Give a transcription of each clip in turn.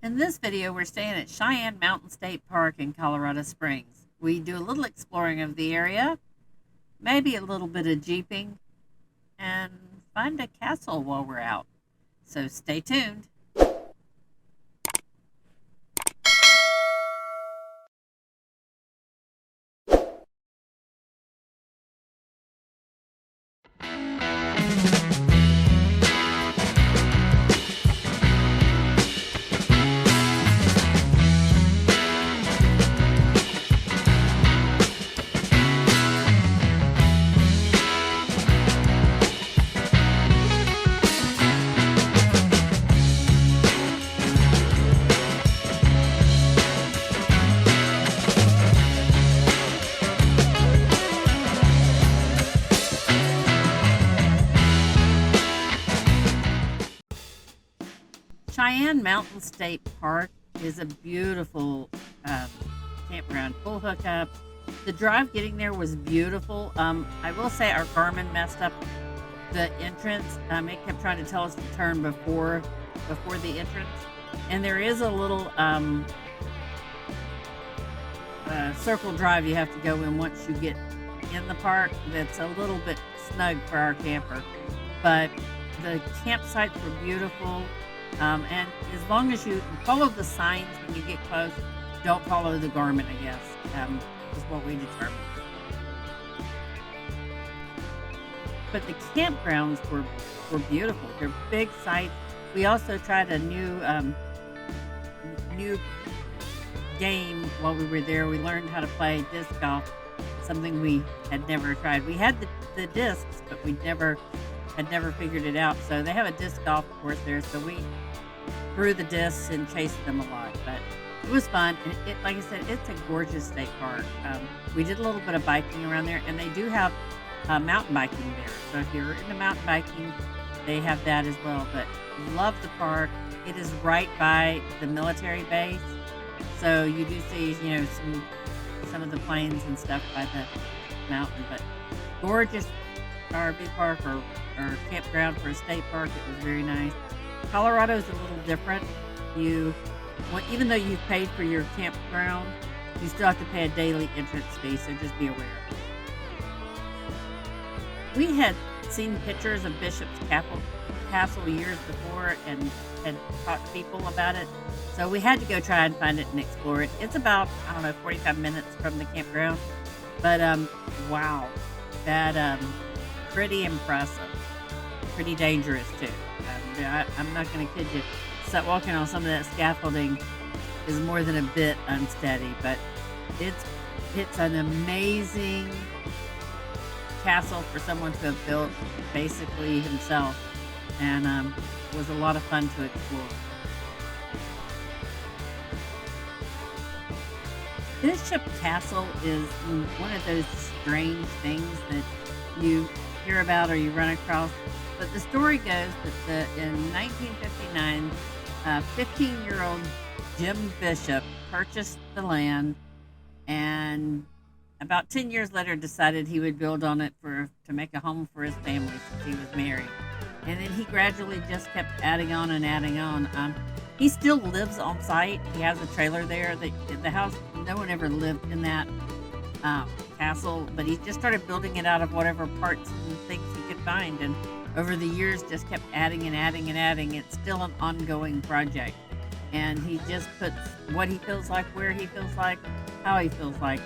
In this video, we're staying at Cheyenne Mountain State Park in Colorado Springs. We do a little exploring of the area, maybe a little bit of jeeping, and find a castle while we're out. So stay tuned. Cheyenne Mountain State Park is a beautiful campground, full hookup. The drive getting there was beautiful. I will say our Garmin messed up the entrance. It kept trying to tell us to turn before the entrance, and there is a little circle drive you have to go in once you get in the park. That's a little bit snug for our camper, but the campsites were beautiful. And as long as you follow the signs when you get close, don't follow the Garmin, I guess, is what we determined. But the campgrounds were beautiful. They're big sites. We also tried a new game while we were there. We learned how to play disc golf, something we had never tried. We had the discs, but we had never figured it out. So they have a disc golf course there, so we threw the discs and chased them a lot. But it was fun, and like I said, it's a gorgeous state park. We did a little bit of biking around there, and they do have mountain biking there. So if you're into mountain biking, they have that as well. But love the park. It is right by the military base, so you do see, some of the planes and stuff by the mountain. But gorgeous RV park or campground for a state park. It was very nice. Colorado's a little different. Even though you've paid for your campground, you still have to pay a daily entrance fee, so just be aware. We had seen pictures of Bishop's Castle years before and had talked to people about it, so we had to go try and find it and explore it. It's about, 45 minutes from the campground, but wow, that pretty impressive. Pretty dangerous too. I'm not going to kid you. Walking on some of that scaffolding is more than a bit unsteady, but it's an amazing castle for someone to have built basically himself, and was a lot of fun to explore. Bishop Castle is one of those strange things that you hear about or you run across. But the story goes that in 1959, 15-year-old Jim Bishop purchased the land, and about 10 years later decided he would build on it to make a home for his family since he was married. And then he gradually just kept adding on and adding on. He still lives on site. He has a trailer there. The house, no one ever lived in that castle, but he just started building it out of whatever parts and things he could find, and over the years just kept adding and adding and adding. It's still an ongoing project, and he just puts what he feels like, where he feels like, how he feels like.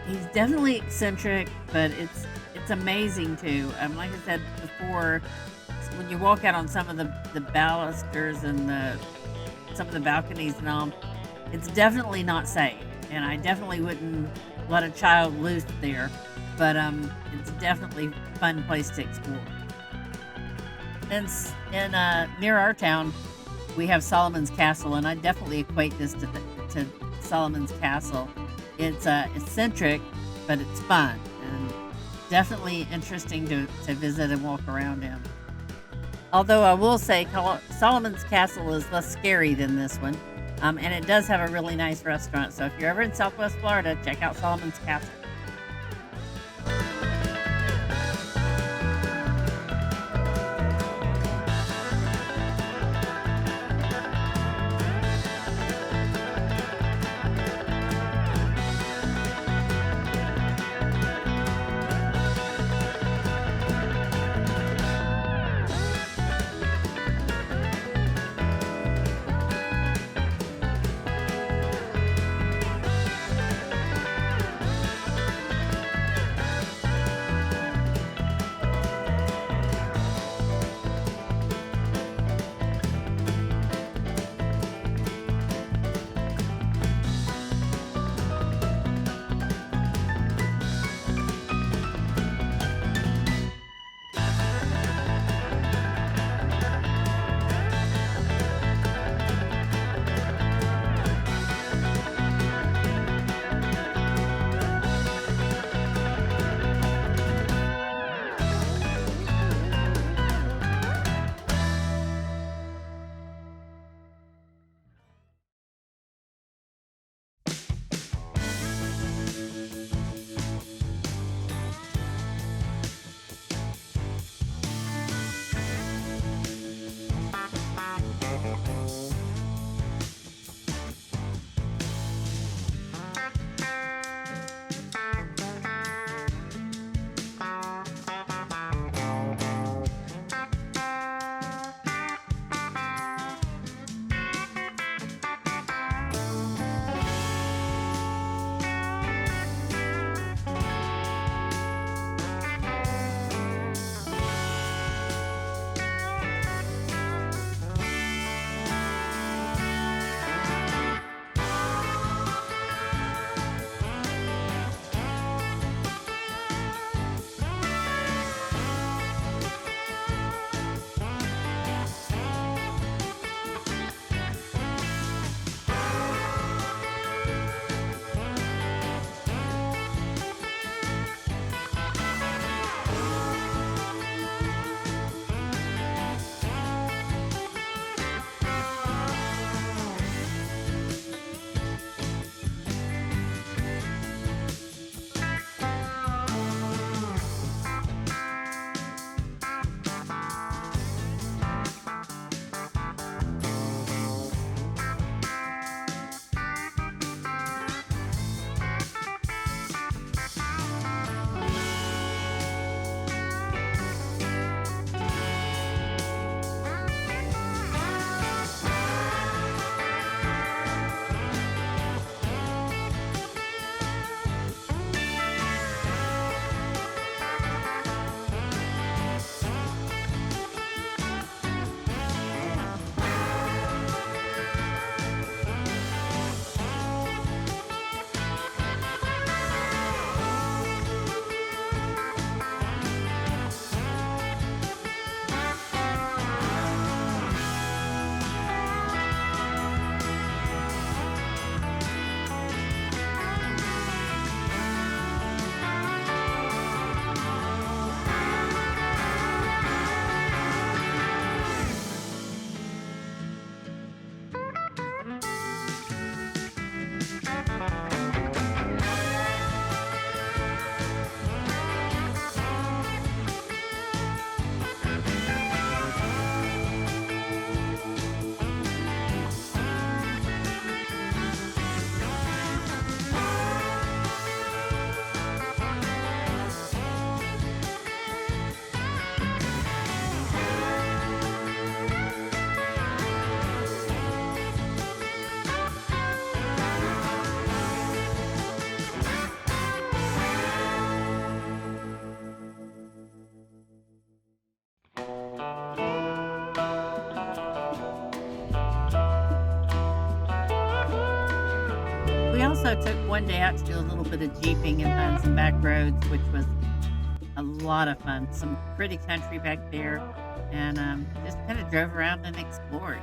He's definitely eccentric, but it's amazing too. Like I said before, when you walk out on some of the balusters and some of the balconies and all, it's definitely not safe, and I definitely wouldn't let a child loose there. But it's definitely a fun place to explore. And near our town, we have Solomon's Castle, and I definitely equate this to Solomon's Castle. It's eccentric, but it's fun, and definitely interesting to visit and walk around in. Although I will say Solomon's Castle is less scary than this one, and it does have a really nice restaurant. So if you're ever in Southwest Florida, check out Solomon's Castle. We also took one day out to do a little bit of jeeping and find some back roads, which was a lot of fun. Some pretty country back there, and just kind of drove around and explored.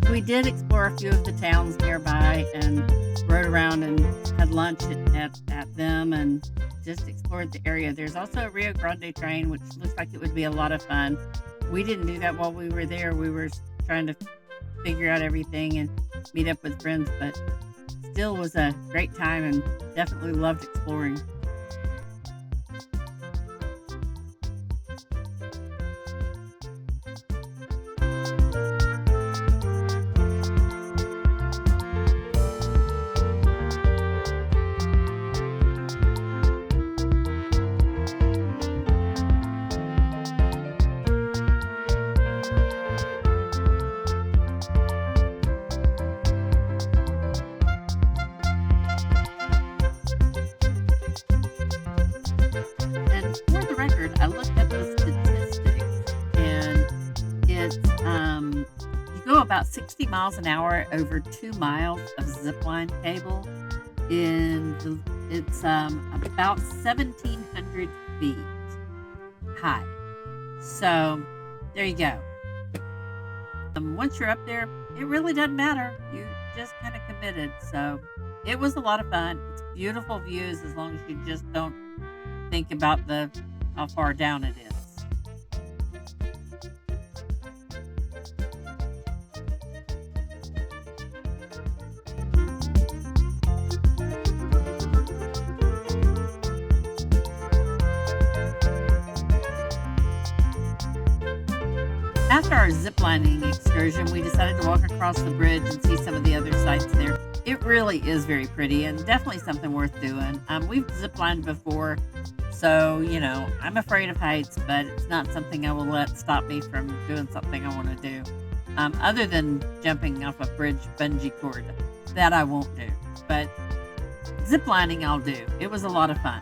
We did explore a few of the towns nearby and rode around and had lunch at them and just explored the area. There's also a Rio Grande train, which looks like it would be a lot of fun. We didn't do that while we were there. We were trying to figure out everything and meet up with friends, but still was a great time and definitely loved exploring. And for the record, I looked at the statistics, and it's you go about 60 miles an hour over 2 miles of zipline cable. It's about 1,700 feet high. So there you go. Once you're up there, it really doesn't matter. You just kind of committed. So it was a lot of fun. It's beautiful views as long as you just don't think about the how far down it is. after our ziplining excursion, we decided to walk across the bridge and see some of the other sites there. It really is very pretty and definitely something worth doing. We've ziplined before, so I'm afraid of heights, but it's not something I will let stop me from doing something I want to do. Other than jumping off a bridge bungee cord, that I won't do. But ziplining I'll do. It was a lot of fun.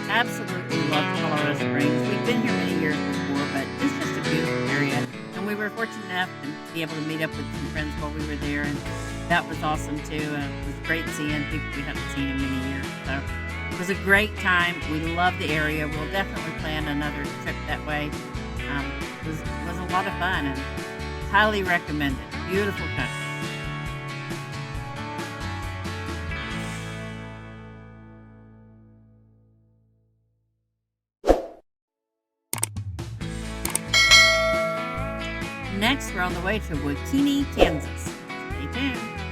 Absolutely love Colorado Springs. We've been here many years before, but it's just a beautiful area. And we were fortunate enough to be able to meet up with some friends while we were there, and that was awesome too. It was great seeing people we haven't seen in many years. So it was a great time. We love the area. We'll definitely plan another trip that way. It was a lot of fun and highly recommended. Beautiful country. Next, we're on the way to Wakini, Kansas. Stay tuned.